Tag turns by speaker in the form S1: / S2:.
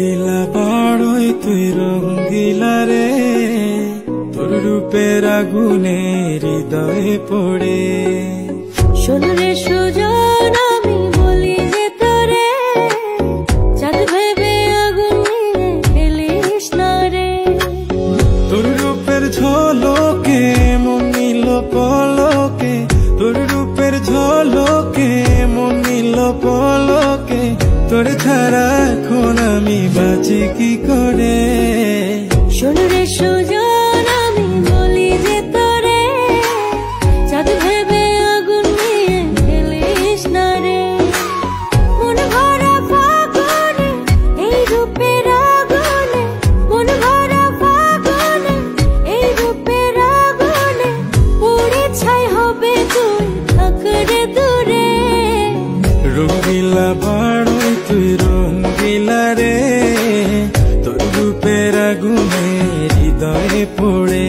S1: রঙ্গিলা বাড়ই তুই রঙ্গিলা রে, তোর রূপের আগুনে হৃদয়ে পড়ে।
S2: শোন রে সুজন আমি বলি যে তোরে, চাঁদ ভেবে আগুন নিয়ে খেলিস না রে।
S1: তোর রূপের ঝলকে মন নিল পলকে, তোর রূপের ঝলকে মন নিল পলকে, তোর ছাড়া এখন আমি বাঁচি কি করে।
S2: শোন রে সুজন আমি বলি যে তোরে, চাঁদ ভেবে আগুন নিয়ে খেলিস না রে। মন ভরা ফাগুনে এই রূপের আগুনে, মন ভরা ফাগুনে এই রূপের আগুনে, পুড়ে ছাই হবে তুই থাক রে দূরে।
S1: রঙ্গিলা বাড়ই তুই রঙ্গিলা রে, তোর রূপের আগুনে হৃদয়ে পড়ে।